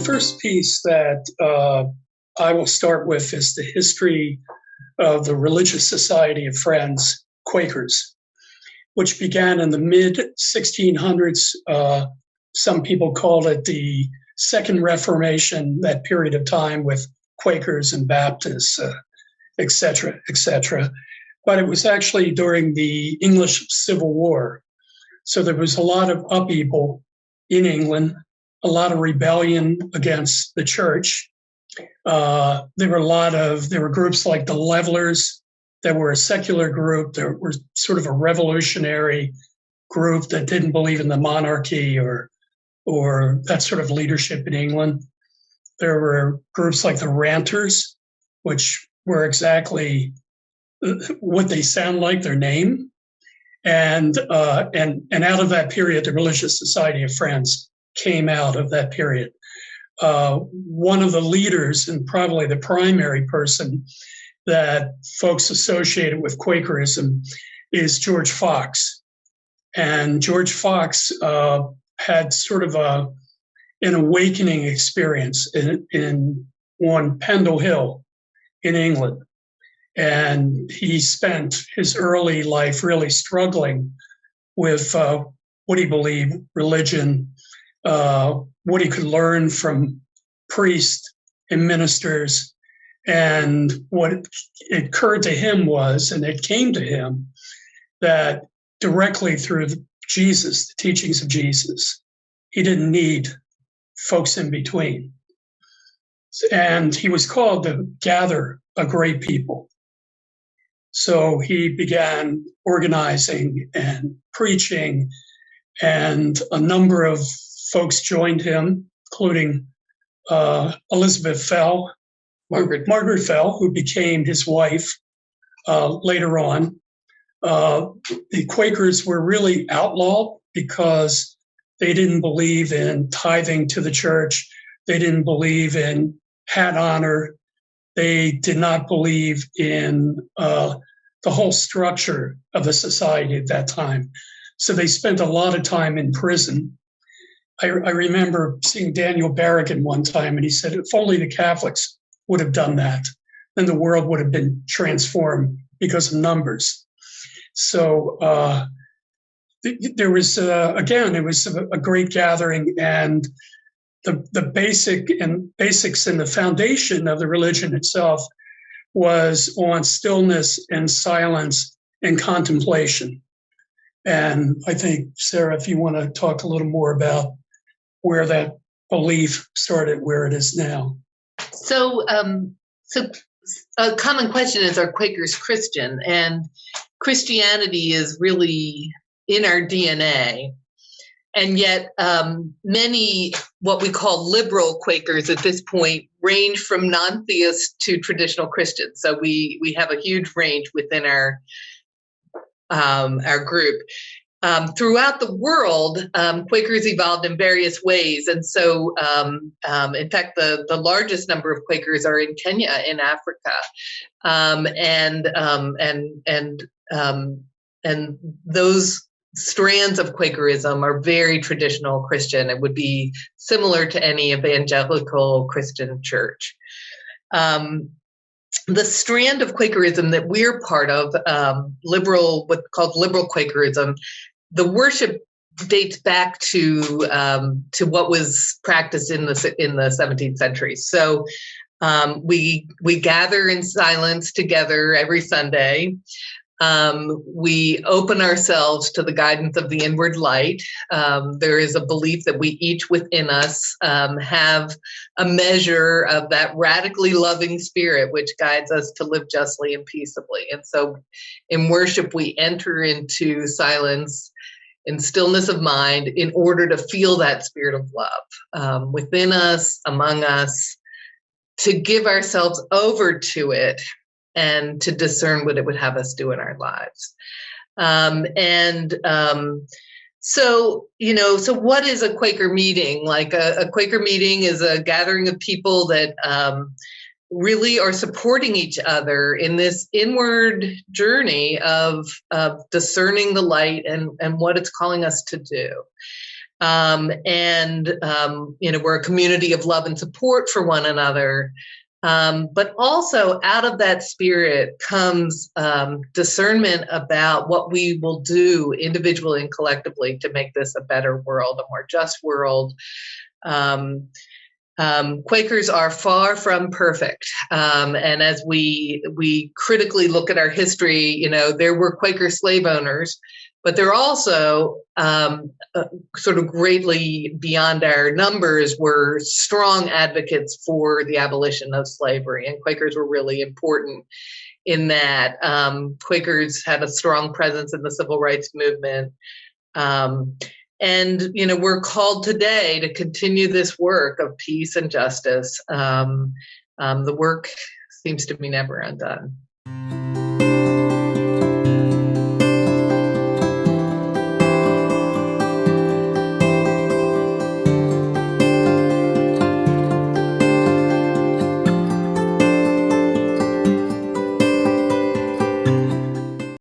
first piece that I will start with is the history of the Religious Society of Friends, Quakers, which began in the mid 1600s. Some people called it the Second Reformation, that period of time with Quakers and Baptists, et cetera, et cetera. But it was actually during the English Civil War. So there was a lot of upheaval in England, a lot of rebellion against the church. There were groups like the Levelers that were a secular group. There were sort of a revolutionary group that didn't believe in the monarchy or that sort of leadership in England. There were groups like the Ranters, which were exactly what they sound like, their name. And out of that period, the Religious Society of Friends came out of that period. One of the leaders, and probably the primary person that folks associated with Quakerism, is George Fox. And George Fox had sort of an awakening experience on Pendle Hill in England. And he spent his early life really struggling with what he believed religion, what he could learn from priests and ministers. And what it occurred to him was, and it came to him, that directly through Jesus, the teachings of Jesus, he didn't need folks in between. And he was called to gather a great people. So he began organizing and preaching, and a number of folks joined him, including Elizabeth Fell, Margaret Fell, who became his wife later on. The Quakers were really outlawed because they didn't believe in tithing to the church. They didn't believe in hat honor. They did not believe in the whole structure of the society at that time. So they spent a lot of time in prison. I remember seeing Daniel Berrigan one time, and he said, if only the Catholics would have done that, then the world would have been transformed because of numbers. So there was, again, it was a great gathering, and the basics and the foundation of the religion itself was on stillness and silence and contemplation. And I think, Sarah, if you want to talk a little more about where that belief started, where it is now. So a common question is, are Quakers Christian? And Christianity is really in our DNA. And yet many what we call liberal Quakers at this point range from non-theist to traditional Christians. So we have a huge range within our group. Throughout the world, Quakers evolved in various ways. And so, in fact, the largest number of Quakers are in Kenya, in Africa. And those strands of Quakerism are very traditional Christian. It would be similar to any evangelical Christian church. The strand of Quakerism that we're part of, what's called liberal Quakerism, the worship dates back to what was practiced in the 17th century. So we gather in silence together every Sunday. We open ourselves to the guidance of the inward light. There is a belief that we each within us have a measure of that radically loving spirit which guides us to live justly and peaceably. And so in worship, we enter into silence and stillness of mind in order to feel that spirit of love within us, among us, to give ourselves over to it and to discern what it would have us do in our lives. So what is a Quaker meeting? Like a Quaker meeting is a gathering of people that really are supporting each other in this inward journey of discerning the light and what it's calling us to do. We're a community of love and support for one another. But also out of that spirit comes discernment about what we will do individually and collectively to make this a better world, a more just world. Quakers are far from perfect. And as we critically look at our history, there were Quaker slave owners, but there also sort of greatly beyond our numbers were strong advocates for the abolition of slavery. And Quakers were really important in that. Quakers had a strong presence in the civil rights movement. We're called today to continue this work of peace and justice. The work seems to be never undone.